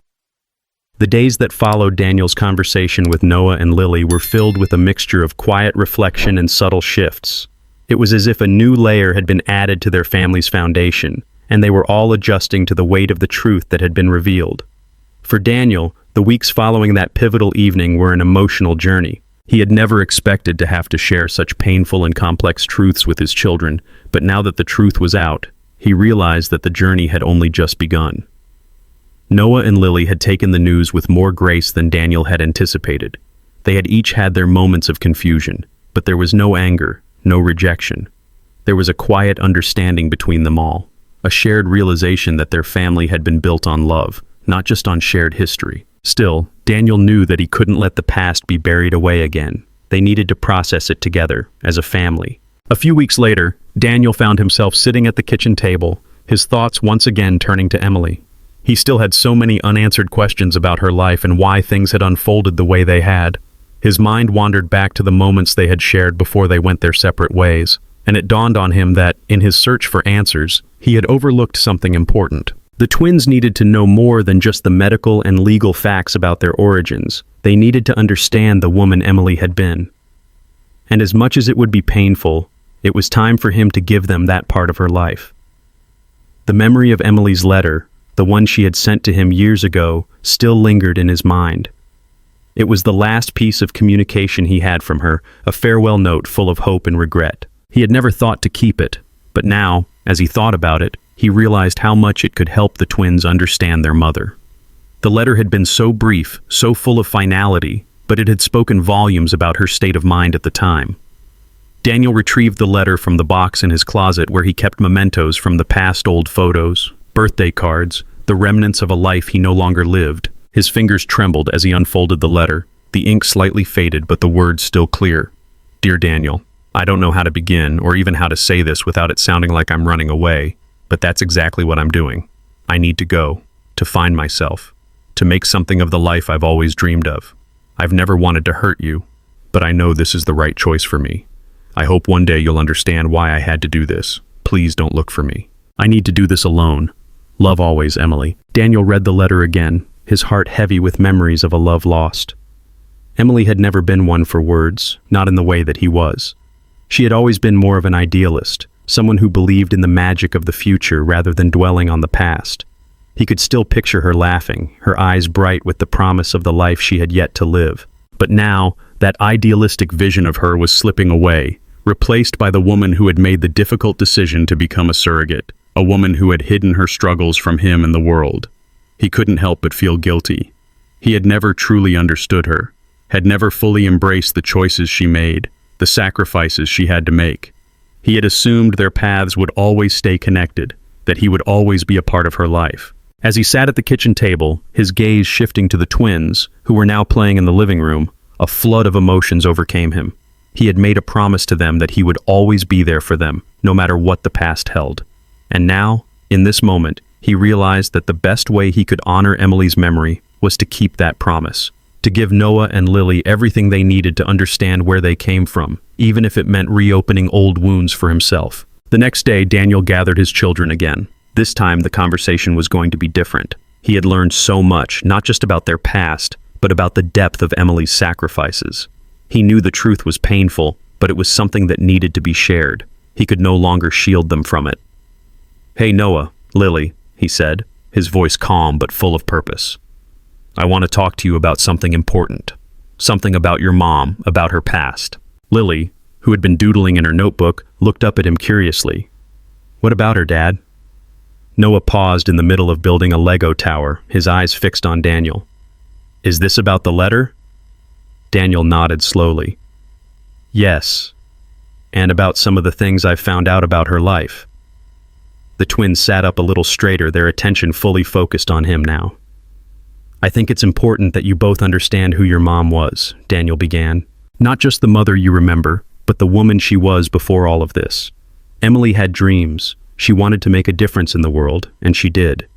The days that followed Daniel's conversation with Noah and Lily were filled with a mixture of quiet reflection and subtle shifts. It was as if a new layer had been added to their family's foundation, and they were all adjusting to the weight of the truth that had been revealed. For Daniel, the weeks following that pivotal evening were an emotional journey. He had never expected to have to share such painful and complex truths with his children, but now that the truth was out, he realized that the journey had only just begun. Noah and Lily had taken the news with more grace than Daniel had anticipated. They had each had their moments of confusion, but there was no anger, no rejection. There was a quiet understanding between them all, a shared realization that their family had been built on love, not just on shared history. Still, Daniel knew that he couldn't let the past be buried away again. They needed to process it together, as a family. A few weeks later, Daniel found himself sitting at the kitchen table, his thoughts once again turning to Emily. He still had so many unanswered questions about her life and why things had unfolded the way they had. His mind wandered back to the moments they had shared before they went their separate ways, and it dawned on him that, in his search for answers, he had overlooked something important. The twins needed to know more than just the medical and legal facts about their origins. They needed to understand the woman Emily had been. And as much as it would be painful, it was time for him to give them that part of her life. The memory of Emily's letter, the one she had sent to him years ago, still lingered in his mind. It was the last piece of communication he had from her, a farewell note full of hope and regret. He had never thought to keep it, but now, as he thought about it, he realized how much it could help the twins understand their mother. The letter had been so brief, so full of finality, but it had spoken volumes about her state of mind at the time. Daniel retrieved the letter from the box in his closet where he kept mementos from the past, old photos, birthday cards, the remnants of a life he no longer lived. His fingers trembled as he unfolded the letter, the ink slightly faded but the words still clear. Dear Daniel, I don't know how to begin or even how to say this without it sounding like I'm running away, but that's exactly what I'm doing. I need to go, to find myself, to make something of the life I've always dreamed of. I've never wanted to hurt you, but I know this is the right choice for me. I hope one day you'll understand why I had to do this. Please don't look for me. I need to do this alone. Love always, Emily. Daniel read the letter again, his heart heavy with memories of a love lost. Emily had never been one for words, not in the way that he was. She had always been more of an idealist, someone who believed in the magic of the future rather than dwelling on the past. He could still picture her laughing, her eyes bright with the promise of the life she had yet to live. But now, that idealistic vision of her was slipping away, replaced by the woman who had made the difficult decision to become a surrogate, a woman who had hidden her struggles from him and the world. He couldn't help but feel guilty. He had never truly understood her, had never fully embraced the choices she made, the sacrifices she had to make. He had assumed their paths would always stay connected, that he would always be a part of her life. As he sat at the kitchen table, his gaze shifting to the twins, who were now playing in the living room, a flood of emotions overcame him. He had made a promise to them that he would always be there for them, no matter what the past held. And now, in this moment, he realized that the best way he could honor Emily's memory was to keep that promise, to give Noah and Lily everything they needed to understand where they came from, even if it meant reopening old wounds for himself. The next day, Daniel gathered his children again. This time, the conversation was going to be different. He had learned so much, not just about their past, but about the depth of Emily's sacrifices. He knew the truth was painful, but it was something that needed to be shared. He could no longer shield them from it. "Hey, Noah, Lily," he said, his voice calm but full of purpose. "I want to talk to you about something important. Something about your mom, about her past." Lily, who had been doodling in her notebook, looked up at him curiously. "What about her, Dad?" Noah paused in the middle of building a Lego tower, his eyes fixed on Daniel. "Is this about the letter?" Daniel nodded slowly. "Yes, and about some of the things I've found out about her life." The twins sat up a little straighter, their attention fully focused on him now. "I think it's important that you both understand who your mom was," Daniel began. "Not just the mother you remember, but the woman she was before all of this. Emily had dreams. She wanted to make a difference in the world, and she did.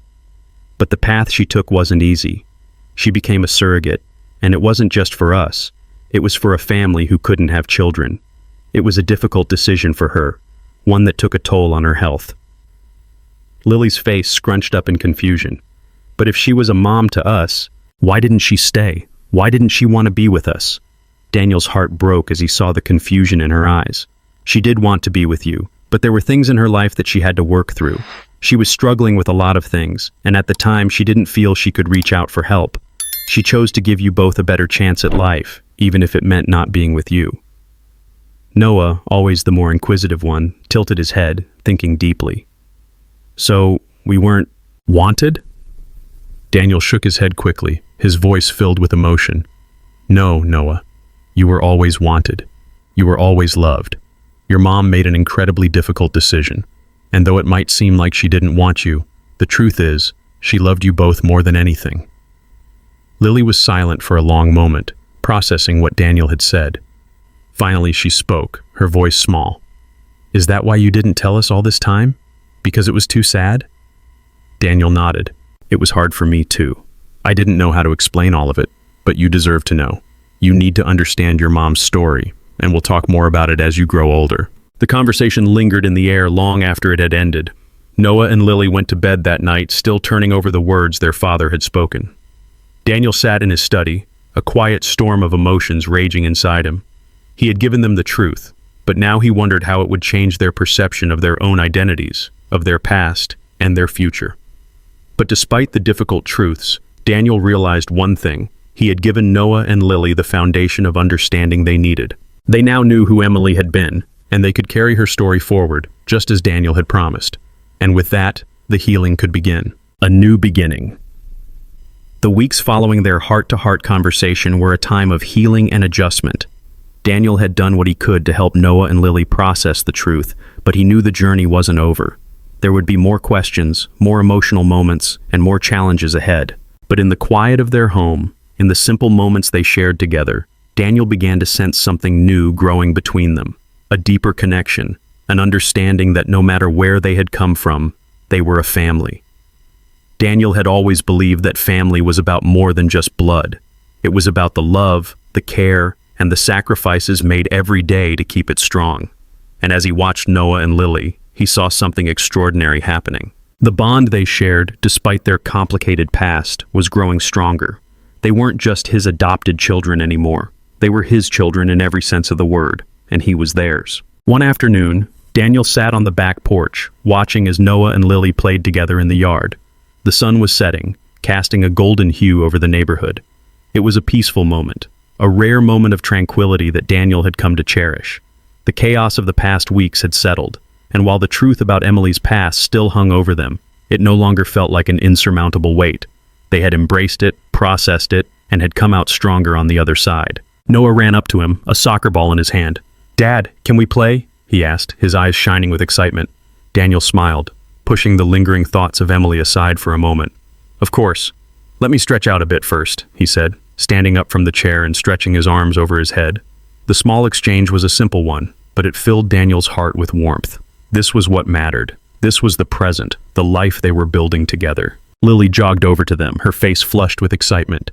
But the path she took wasn't easy. She became a surrogate, and it wasn't just for us. It was for a family who couldn't have children. It was a difficult decision for her, one that took a toll on her health. Lily's face scrunched up in confusion. But if she was a mom to us, why didn't she stay? Why didn't she want to be with us? Daniel's heart broke as he saw the confusion in her eyes. She did want to be with you, but there were things in her life that she had to work through. She was struggling with a lot of things, and at the time she didn't feel she could reach out for help. She chose to give you both a better chance at life, even if it meant not being with you. Noah, always the more inquisitive one, tilted his head, thinking deeply. So, we weren't wanted? Daniel shook his head quickly, his voice filled with emotion. No, Noah. You were always wanted. You were always loved. Your mom made an incredibly difficult decision, and though it might seem like she didn't want you, the truth is, she loved you both more than anything. Lily was silent for a long moment, processing what Daniel had said. Finally, she spoke, her voice small. Is that why you didn't tell us all this time? Because it was too sad? Daniel nodded. It was hard for me too. I didn't know how to explain all of it, but you deserve to know. You need to understand your mom's story, and we'll talk more about it as you grow older. The conversation lingered in the air long after it had ended. Noah and Lily went to bed that night, still turning over the words their father had spoken. Daniel sat in his study, a quiet storm of emotions raging inside him. He had given them the truth, but now he wondered how it would change their perception of their own identities, of their past, and their future. But despite the difficult truths, Daniel realized one thing. He had given Noah and Lily the foundation of understanding they needed. They now knew who Emily had been, and they could carry her story forward, just as Daniel had promised. And with that, the healing could begin. A new beginning. The weeks following their heart-to-heart conversation were a time of healing and adjustment. Daniel had done what he could to help Noah and Lily process the truth, but he knew the journey wasn't over. There would be more questions, more emotional moments, and more challenges ahead. But in the quiet of their home, in the simple moments they shared together, Daniel began to sense something new growing between them. A deeper connection, an understanding that no matter where they had come from, they were a family. Daniel had always believed that family was about more than just blood. It was about the love, the care, and the sacrifices made every day to keep it strong. And as he watched Noah and Lily, he saw something extraordinary happening. The bond they shared, despite their complicated past, was growing stronger. They weren't just his adopted children anymore. They were his children in every sense of the word, and he was theirs. One afternoon, Daniel sat on the back porch, watching as Noah and Lily played together in the yard. The sun was setting, casting a golden hue over the neighborhood. It was a peaceful moment, a rare moment of tranquility that Daniel had come to cherish. The chaos of the past weeks had settled, and while the truth about Emily's past still hung over them, it no longer felt like an insurmountable weight. They had embraced it, processed it, and had come out stronger on the other side. Noah ran up to him, a soccer ball in his hand. "Dad, can we play?" he asked, his eyes shining with excitement. Daniel smiled, pushing the lingering thoughts of Emily aside for a moment. "Of course. Let me stretch out a bit first," he said, standing up from the chair and stretching his arms over his head. The small exchange was a simple one, but it filled Daniel's heart with warmth. This was what mattered. This was the present, the life they were building together. Lily jogged over to them, her face flushed with excitement.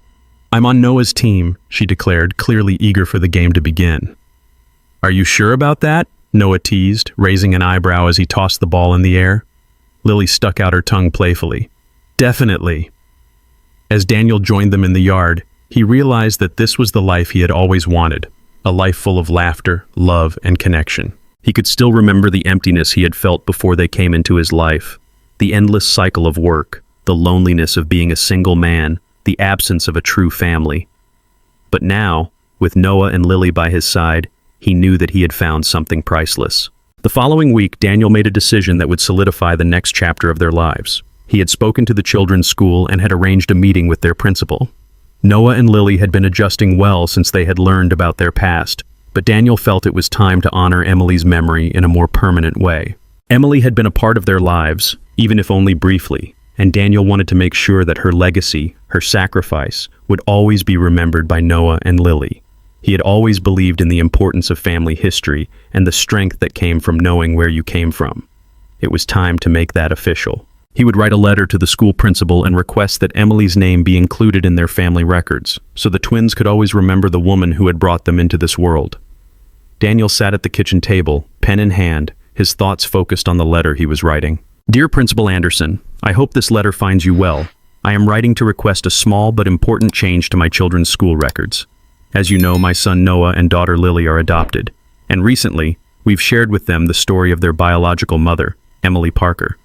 "I'm on Noah's team," she declared, clearly eager for the game to begin. "Are you sure about that?" Noah teased, raising an eyebrow as he tossed the ball in the air. Lily stuck out her tongue playfully. "Definitely." As Daniel joined them in the yard, he realized that this was the life he had always wanted, a life full of laughter, love, and connection. He could still remember the emptiness he had felt before they came into his life, the endless cycle of work, the loneliness of being a single man, the absence of a true family. But now, with Noah and Lily by his side, he knew that he had found something priceless. The following week, Daniel made a decision that would solidify the next chapter of their lives. He had spoken to the children's school and had arranged a meeting with their principal. Noah and Lily had been adjusting well since they had learned about their past, but Daniel felt it was time to honor Emily's memory in a more permanent way. Emily had been a part of their lives, even if only briefly, and Daniel wanted to make sure that her legacy, her sacrifice, would always be remembered by Noah and Lily. He had always believed in the importance of family history and the strength that came from knowing where you came from. It was time to make that official. He would write a letter to the school principal and request that Emily's name be included in their family records, so the twins could always remember the woman who had brought them into this world. Daniel sat at the kitchen table, pen in hand, his thoughts focused on the letter he was writing. Dear Principal Anderson, I hope this letter finds you well. I am writing to request a small but important change to my children's school records. As you know, my son Noah and daughter Lily are adopted, and recently, we've shared with them the story of their biological mother, Emily Parker.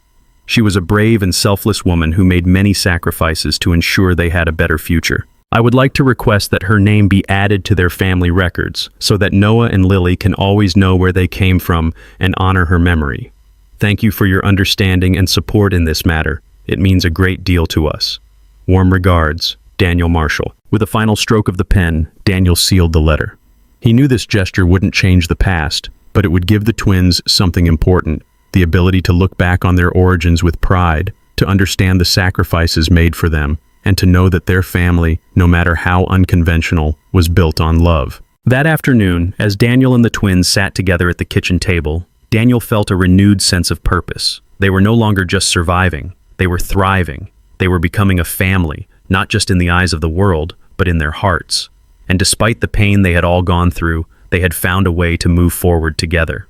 She was a brave and selfless woman who made many sacrifices to ensure they had a better future. I would like to request that her name be added to their family records so that Noah and Lily can always know where they came from and honor her memory. Thank you for your understanding and support in this matter. It means a great deal to us. Warm regards, Daniel Marshall. With a final stroke of the pen, Daniel sealed the letter. He knew this gesture wouldn't change the past, but it would give the twins something important, the ability to look back on their origins with pride, to understand the sacrifices made for them, and to know that their family, no matter how unconventional, was built on love. That afternoon, as Daniel and the twins sat together at the kitchen table, Daniel felt a renewed sense of purpose. They were no longer just surviving, they were thriving. They were becoming a family, not just in the eyes of the world, but in their hearts. And despite the pain they had all gone through, they had found a way to move forward together.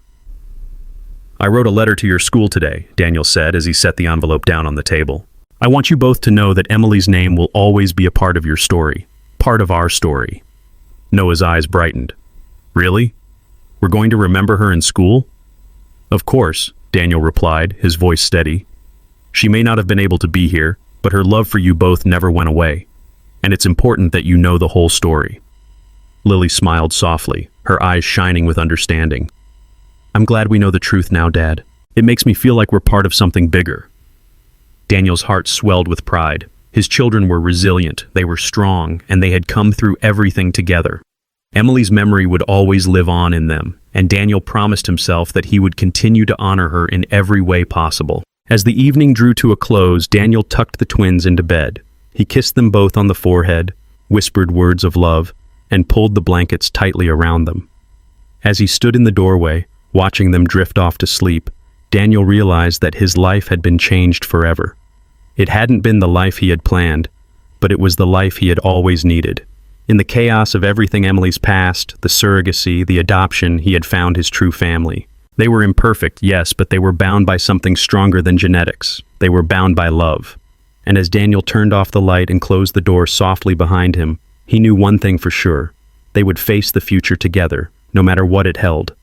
I wrote a letter to your school today, Daniel said as he set the envelope down on the table. I want you both to know that Emily's name will always be a part of your story, part of our story. Noah's eyes brightened. Really? We're going to remember her in school? Of course, Daniel replied, his voice steady. She may not have been able to be here, but her love for you both never went away. And it's important that you know the whole story. Lily smiled softly, her eyes shining with understanding. I'm glad we know the truth now, Dad. It makes me feel like we're part of something bigger. Daniel's heart swelled with pride. His children were resilient, they were strong, and they had come through everything together. Emily's memory would always live on in them, and Daniel promised himself that he would continue to honor her in every way possible. As the evening drew to a close, Daniel tucked the twins into bed. He kissed them both on the forehead, whispered words of love, and pulled the blankets tightly around them. As he stood in the doorway, watching them drift off to sleep, Daniel realized that his life had been changed forever. It hadn't been the life he had planned, but it was the life he had always needed. In the chaos of everything Emily's past, the surrogacy, the adoption, he had found his true family. They were imperfect, yes, but they were bound by something stronger than genetics. They were bound by love. And as Daniel turned off the light and closed the door softly behind him, he knew one thing for sure. They would face the future together, no matter what it held.